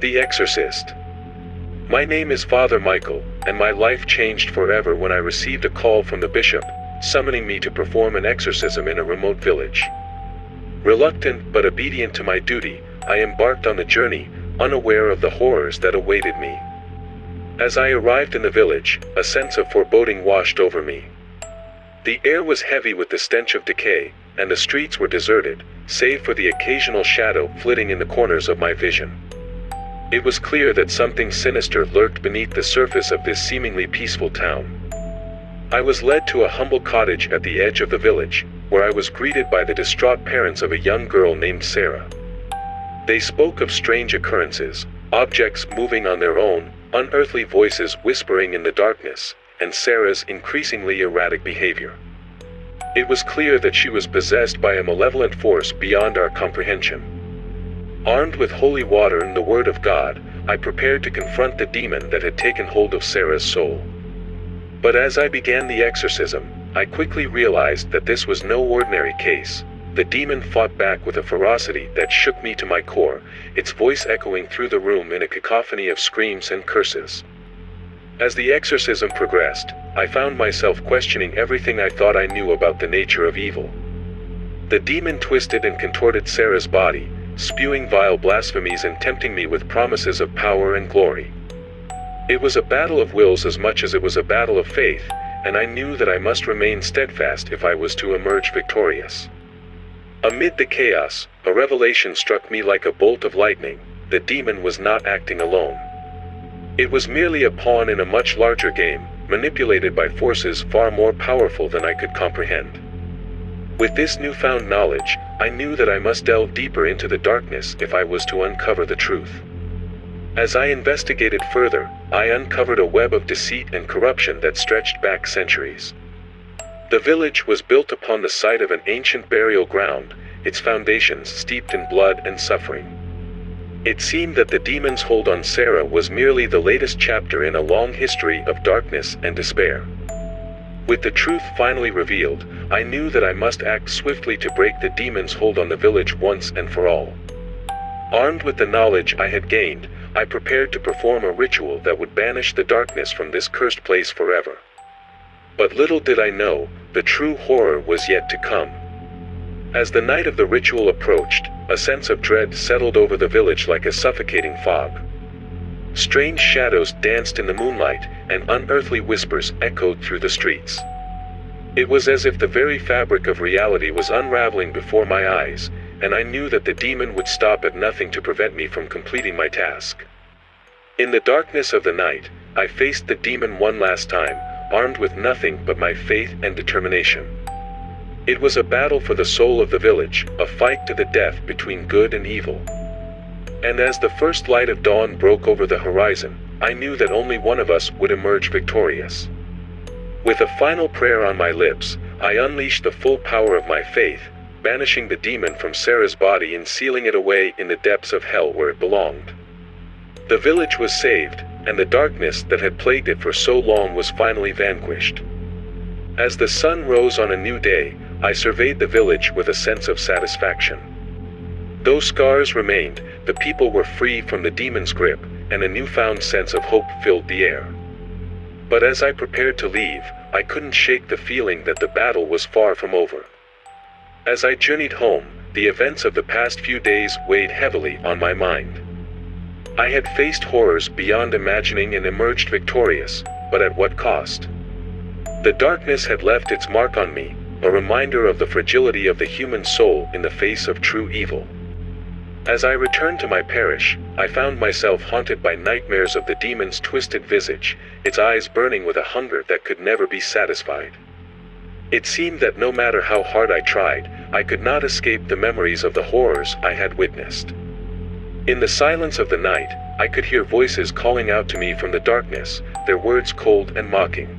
The Exorcist. My name is Father Michael, and my life changed forever when I received a call from the bishop, summoning me to perform an exorcism in a remote village. Reluctant but obedient to my duty, I embarked on the journey, unaware of the horrors that awaited me. As I arrived in the village, a sense of foreboding washed over me. The air was heavy with the stench of decay, and the streets were deserted, save for the occasional shadow flitting in the corners of my vision. It was clear that something sinister lurked beneath the surface of this seemingly peaceful town. I was led to a humble cottage at the edge of the village, where I was greeted by the distraught parents of a young girl named Sarah. They spoke of strange occurrences, objects moving on their own, unearthly voices whispering in the darkness, and Sarah's increasingly erratic behavior. It was clear that she was possessed by a malevolent force beyond our comprehension. Armed with holy water and the word of God, I prepared to confront the demon that had taken hold of Sarah's soul. But as I began the exorcism, I quickly realized that this was no ordinary case. The demon fought back with a ferocity that shook me to my core, its voice echoing through the room in a cacophony of screams and curses. As the exorcism progressed, I found myself questioning everything I thought I knew about the nature of evil. The demon twisted and contorted Sarah's body, spewing vile blasphemies and tempting me with promises of power and glory. It was a battle of wills as much as it was a battle of faith, and I knew that I must remain steadfast if I was to emerge victorious. Amid the chaos, a revelation struck me like a bolt of lightning. The demon was not acting alone. It was merely a pawn in a much larger game, manipulated by forces far more powerful than I could comprehend. With this newfound knowledge, I knew that I must delve deeper into the darkness if I was to uncover the truth. As I investigated further, I uncovered a web of deceit and corruption that stretched back centuries. The village was built upon the site of an ancient burial ground, its foundations steeped in blood and suffering. It seemed that the demon's hold on Sarah was merely the latest chapter in a long history of darkness and despair. With the truth finally revealed, I knew that I must act swiftly to break the demon's hold on the village once and for all. Armed with the knowledge I had gained, I prepared to perform a ritual that would banish the darkness from this cursed place forever. But little did I know, the true horror was yet to come. As the night of the ritual approached, a sense of dread settled over the village like a suffocating fog. Strange shadows danced in the moonlight, and unearthly whispers echoed through the streets. It was as if the very fabric of reality was unraveling before my eyes, and I knew that the demon would stop at nothing to prevent me from completing my task. In the darkness of the night, I faced the demon one last time, armed with nothing but my faith and determination. It was a battle for the soul of the village, a fight to the death between good and evil. And as the first light of dawn broke over the horizon, I knew that only one of us would emerge victorious. With a final prayer on my lips, I unleashed the full power of my faith, banishing the demon from Sarah's body and sealing it away in the depths of hell where it belonged. The village was saved, and the darkness that had plagued it for so long was finally vanquished. As the sun rose on a new day, I surveyed the village with a sense of satisfaction. Though scars remained, the people were free from the demon's grip, and a newfound sense of hope filled the air. But as I prepared to leave, I couldn't shake the feeling that the battle was far from over. As I journeyed home, the events of the past few days weighed heavily on my mind. I had faced horrors beyond imagining and emerged victorious, but at what cost? The darkness had left its mark on me, a reminder of the fragility of the human soul in the face of true evil. As I returned to my parish, I found myself haunted by nightmares of the demon's twisted visage, its eyes burning with a hunger that could never be satisfied. It seemed that no matter how hard I tried, I could not escape the memories of the horrors I had witnessed. In the silence of the night, I could hear voices calling out to me from the darkness, their words cold and mocking.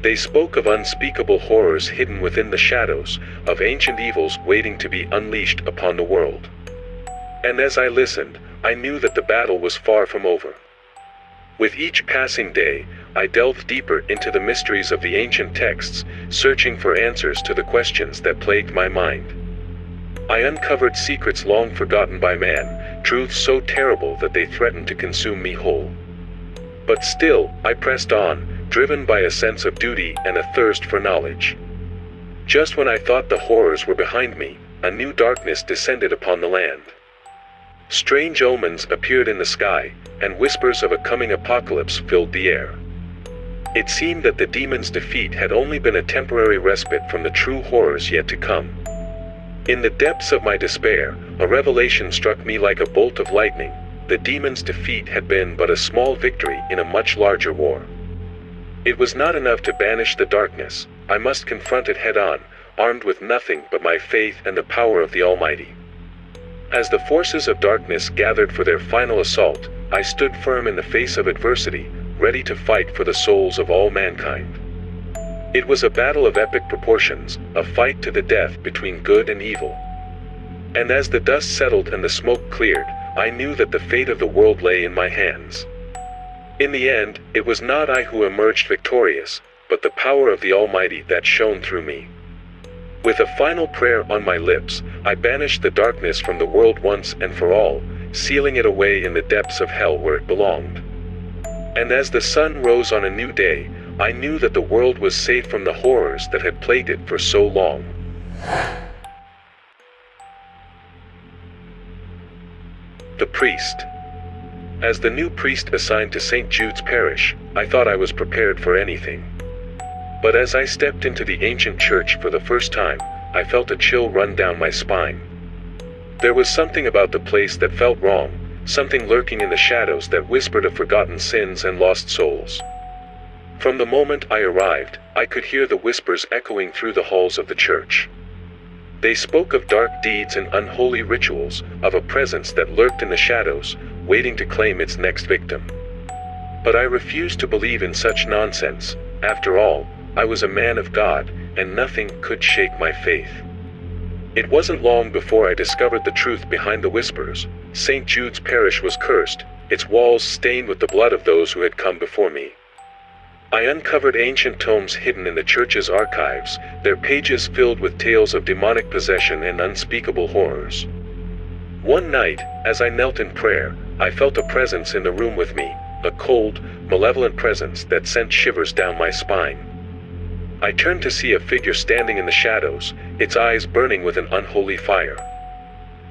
They spoke of unspeakable horrors hidden within the shadows, of ancient evils waiting to be unleashed upon the world. And as I listened, I knew that the battle was far from over. With each passing day, I delved deeper into the mysteries of the ancient texts, searching for answers to the questions that plagued my mind. I uncovered secrets long forgotten by man, truths so terrible that they threatened to consume me whole. But still, I pressed on, driven by a sense of duty and a thirst for knowledge. Just when I thought the horrors were behind me, a new darkness descended upon the land. Strange omens appeared in the sky, and whispers of a coming apocalypse filled the air. It seemed that the demon's defeat had only been a temporary respite from the true horrors yet to come. In the depths of my despair, a revelation struck me like a bolt of lightning. The demon's defeat had been but a small victory in a much larger war. It was not enough to banish the darkness. I must confront it head-on, armed with nothing but my faith and the power of the Almighty. As the forces of darkness gathered for their final assault, I stood firm in the face of adversity, ready to fight for the souls of all mankind. It was a battle of epic proportions, a fight to the death between good and evil. And as the dust settled and the smoke cleared, I knew that the fate of the world lay in my hands. In the end, it was not I who emerged victorious, but the power of the Almighty that shone through me. With a final prayer on my lips, I banished the darkness from the world once and for all, sealing it away in the depths of hell where it belonged. And as the sun rose on a new day, I knew that the world was safe from the horrors that had plagued it for so long. The priest. As the new priest assigned to St. Jude's parish, I thought I was prepared for anything. But as I stepped into the ancient church for the first time, I felt a chill run down my spine. There was something about the place that felt wrong, something lurking in the shadows that whispered of forgotten sins and lost souls. From the moment I arrived, I could hear the whispers echoing through the halls of the church. They spoke of dark deeds and unholy rituals, of a presence that lurked in the shadows, waiting to claim its next victim. But I refused to believe in such nonsense. After all, I was a man of God, and nothing could shake my faith. It wasn't long before I discovered the truth behind the whispers. St. Jude's parish was cursed, its walls stained with the blood of those who had come before me. I uncovered ancient tomes hidden in the church's archives, their pages filled with tales of demonic possession and unspeakable horrors. One night, as I knelt in prayer, I felt a presence in the room with me, a cold, malevolent presence that sent shivers down my spine. I turned to see a figure standing in the shadows, its eyes burning with an unholy fire.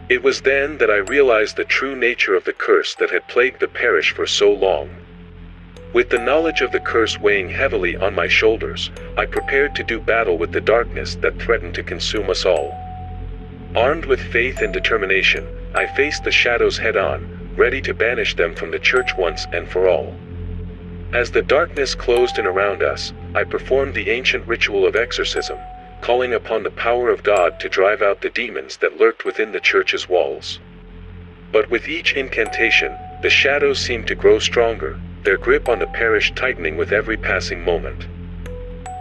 It was then that I realized the true nature of the curse that had plagued the parish for so long. With the knowledge of the curse weighing heavily on my shoulders, I prepared to do battle with the darkness that threatened to consume us all. Armed with faith and determination, I faced the shadows head-on, ready to banish them from the church once and for all. As the darkness closed in around us, I performed the ancient ritual of exorcism, calling upon the power of God to drive out the demons that lurked within the church's walls. But with each incantation, the shadows seemed to grow stronger, their grip on the parish tightening with every passing moment.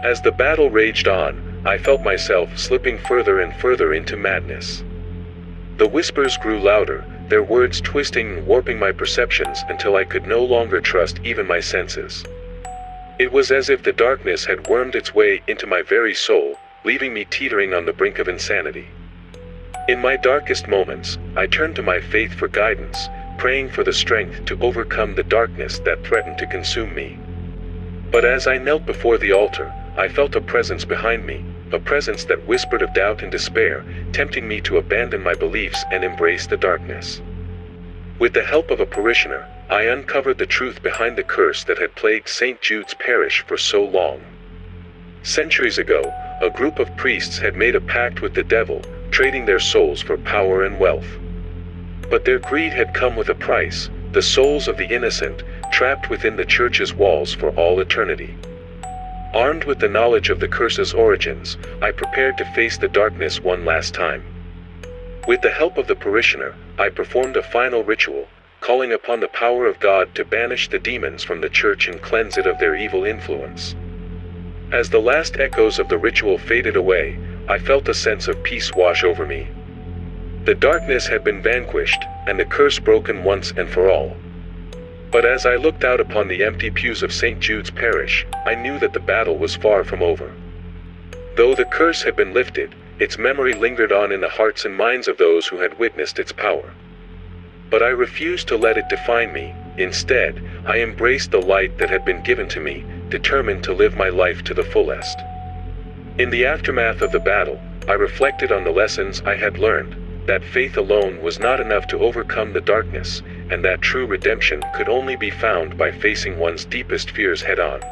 As the battle raged on, I felt myself slipping further and further into madness. The whispers grew louder, their words twisting and warping my perceptions until I could no longer trust even my senses. It was as if the darkness had wormed its way into my very soul, leaving me teetering on the brink of insanity. In my darkest moments, I turned to my faith for guidance, praying for the strength to overcome the darkness that threatened to consume me. But as I knelt before the altar, I felt a presence behind me, a presence that whispered of doubt and despair, tempting me to abandon my beliefs and embrace the darkness. With the help of a parishioner, I uncovered the truth behind the curse that had plagued St. Jude's parish for so long. Centuries ago, a group of priests had made a pact with the devil, trading their souls for power and wealth. But their greed had come with a price, the souls of the innocent, trapped within the church's walls for all eternity. Armed with the knowledge of the curse's origins, I prepared to face the darkness one last time. With the help of the parishioner, I performed a final ritual, calling upon the power of God to banish the demons from the church and cleanse it of their evil influence. As the last echoes of the ritual faded away, I felt a sense of peace wash over me. The darkness had been vanquished, and the curse broken once and for all. But as I looked out upon the empty pews of St. Jude's parish, I knew that the battle was far from over. Though the curse had been lifted, its memory lingered on in the hearts and minds of those who had witnessed its power. But I refused to let it define me. Instead, I embraced the light that had been given to me, determined to live my life to the fullest. In the aftermath of the battle, I reflected on the lessons I had learned, that faith alone was not enough to overcome the darkness, and that true redemption could only be found by facing one's deepest fears head-on.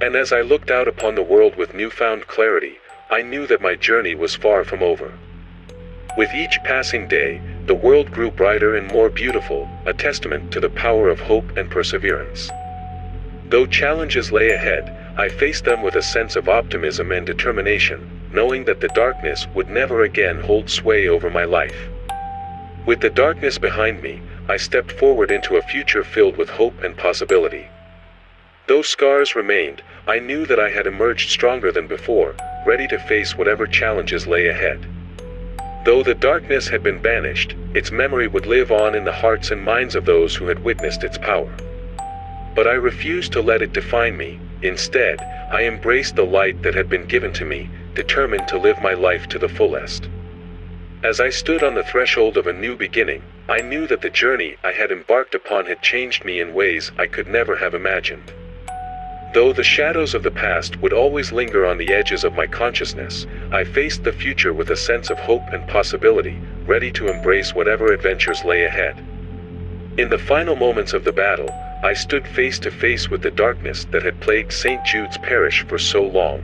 And as I looked out upon the world with newfound clarity, I knew that my journey was far from over. With each passing day, the world grew brighter and more beautiful, a testament to the power of hope and perseverance. Though challenges lay ahead, I faced them with a sense of optimism and determination, knowing that the darkness would never again hold sway over my life. With the darkness behind me, I stepped forward into a future filled with hope and possibility. Though scars remained, I knew that I had emerged stronger than before, ready to face whatever challenges lay ahead. Though the darkness had been banished, its memory would live on in the hearts and minds of those who had witnessed its power. But I refused to let it define me. Instead, I embraced the light that had been given to me, determined to live my life to the fullest. As I stood on the threshold of a new beginning, I knew that the journey I had embarked upon had changed me in ways I could never have imagined. Though the shadows of the past would always linger on the edges of my consciousness, I faced the future with a sense of hope and possibility, ready to embrace whatever adventures lay ahead. In the final moments of the battle, I stood face to face with the darkness that had plagued St. Jude's Parish for so long.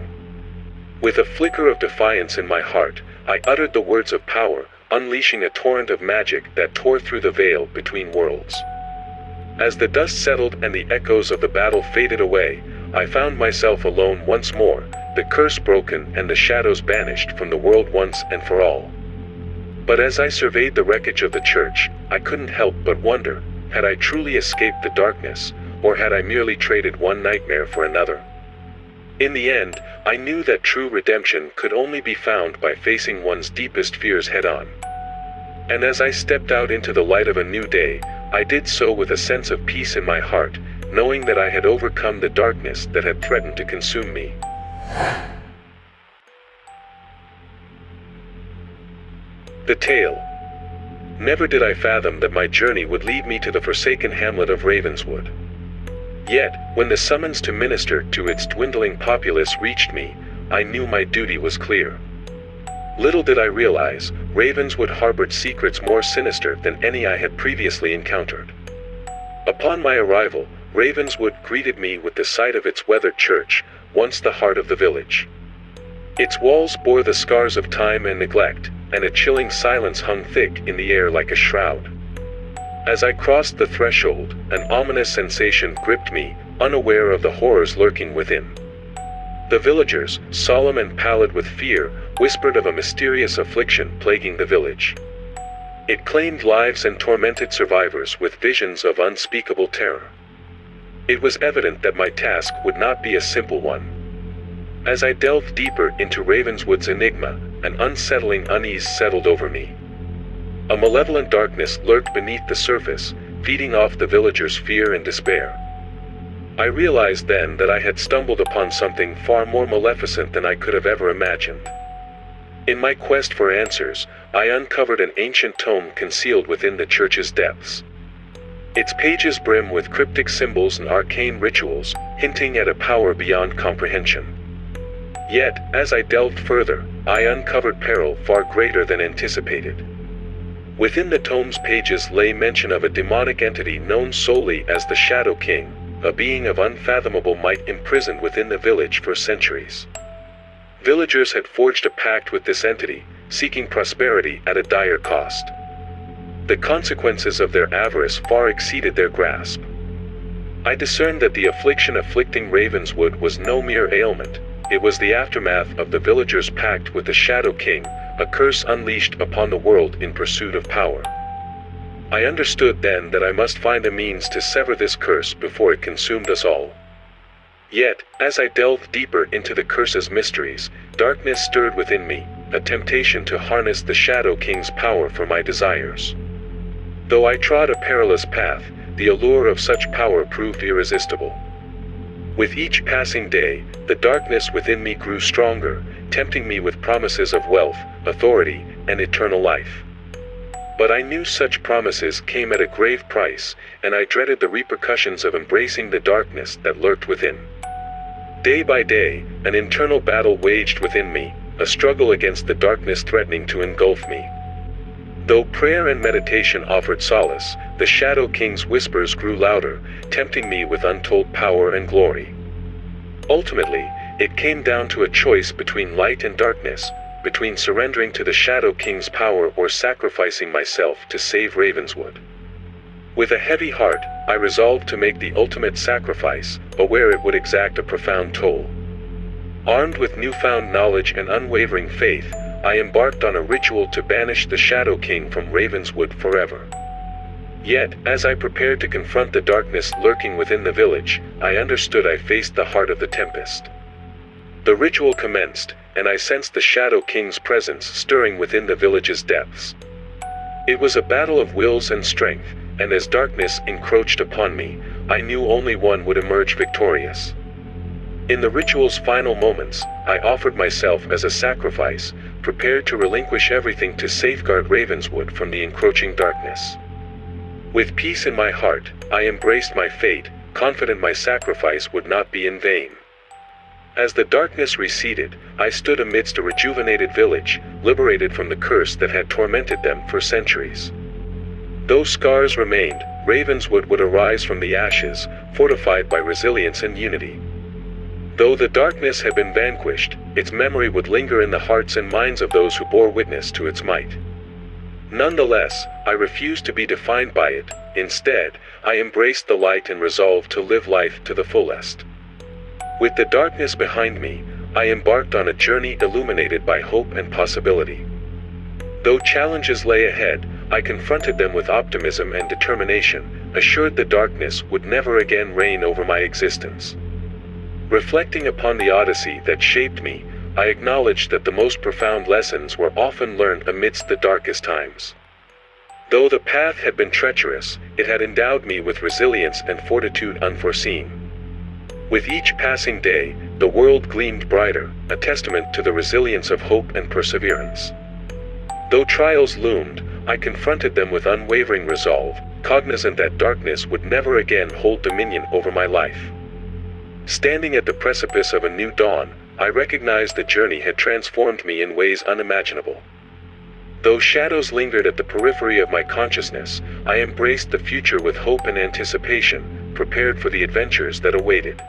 With a flicker of defiance in my heart, I uttered the words of power, unleashing a torrent of magic that tore through the veil between worlds. As the dust settled and the echoes of the battle faded away, I found myself alone once more, the curse broken and the shadows banished from the world once and for all. But as I surveyed the wreckage of the church, I couldn't help but wonder, had I truly escaped the darkness, or had I merely traded one nightmare for another? In the end, I knew that true redemption could only be found by facing one's deepest fears head-on. And as I stepped out into the light of a new day, I did so with a sense of peace in my heart, knowing that I had overcome the darkness that had threatened to consume me. The tale. Never did I fathom that my journey would lead me to the forsaken hamlet of Ravenswood. Yet, when the summons to minister to its dwindling populace reached me, I knew my duty was clear. Little did I realize, Ravenswood harbored secrets more sinister than any I had previously encountered. Upon my arrival, Ravenswood greeted me with the sight of its weathered church, once the heart of the village. Its walls bore the scars of time and neglect, and a chilling silence hung thick in the air like a shroud. As I crossed the threshold, an ominous sensation gripped me, unaware of the horrors lurking within. The villagers, solemn and pallid with fear, whispered of a mysterious affliction plaguing the village. It claimed lives and tormented survivors with visions of unspeakable terror. It was evident that my task would not be a simple one. As I delved deeper into Ravenswood's enigma, an unsettling unease settled over me. A malevolent darkness lurked beneath the surface, feeding off the villagers' fear and despair. I realized then that I had stumbled upon something far more maleficent than I could have ever imagined. In my quest for answers, I uncovered an ancient tome concealed within the church's depths. Its pages brim with cryptic symbols and arcane rituals, hinting at a power beyond comprehension. Yet, as I delved further, I uncovered peril far greater than anticipated. Within the tome's pages lay mention of a demonic entity known solely as the Shadow King, a being of unfathomable might imprisoned within the village for centuries. Villagers had forged a pact with this entity, seeking prosperity at a dire cost. The consequences of their avarice far exceeded their grasp. I discerned that the affliction afflicting Ravenswood was no mere ailment. It was the aftermath of the villagers' pact with the Shadow King, a curse unleashed upon the world in pursuit of power. I understood then that I must find a means to sever this curse before it consumed us all. Yet, as I delved deeper into the curse's mysteries, darkness stirred within me, a temptation to harness the Shadow King's power for my desires. Though I trod a perilous path, the allure of such power proved irresistible. With each passing day, the darkness within me grew stronger, tempting me with promises of wealth, authority, and eternal life. But I knew such promises came at a grave price, and I dreaded the repercussions of embracing the darkness that lurked within. Day by day, an internal battle waged within me, a struggle against the darkness threatening to engulf me. Though prayer and meditation offered solace, the Shadow King's whispers grew louder, tempting me with untold power and glory. Ultimately, it came down to a choice between light and darkness, between surrendering to the Shadow King's power or sacrificing myself to save Ravenswood. With a heavy heart, I resolved to make the ultimate sacrifice, aware it would exact a profound toll. Armed with newfound knowledge and unwavering faith, I embarked on a ritual to banish the Shadow King from Ravenswood forever. Yet, as I prepared to confront the darkness lurking within the village, I understood I faced the heart of the tempest. The ritual commenced, and I sensed the Shadow King's presence stirring within the village's depths. It was a battle of wills and strength, and as darkness encroached upon me, I knew only one would emerge victorious. In the ritual's final moments, I offered myself as a sacrifice, prepared to relinquish everything to safeguard Ravenswood from the encroaching darkness. With peace in my heart, I embraced my fate, confident my sacrifice would not be in vain. As the darkness receded, I stood amidst a rejuvenated village, liberated from the curse that had tormented them for centuries. Though scars remained, Ravenswood would arise from the ashes, fortified by resilience and unity. Though the darkness had been vanquished, its memory would linger in the hearts and minds of those who bore witness to its might. Nonetheless, I refused to be defined by it. Instead, I embraced the light and resolved to live life to the fullest. With the darkness behind me, I embarked on a journey illuminated by hope and possibility. Though challenges lay ahead, I confronted them with optimism and determination, assured the darkness would never again reign over my existence. Reflecting upon the odyssey that shaped me, I acknowledged that the most profound lessons were often learned amidst the darkest times. Though the path had been treacherous, it had endowed me with resilience and fortitude unforeseen. With each passing day, the world gleamed brighter, a testament to the resilience of hope and perseverance. Though trials loomed, I confronted them with unwavering resolve, cognizant that darkness would never again hold dominion over my life. Standing at the precipice of a new dawn, I recognized the journey had transformed me in ways unimaginable. Though shadows lingered at the periphery of my consciousness, I embraced the future with hope and anticipation, prepared for the adventures that awaited.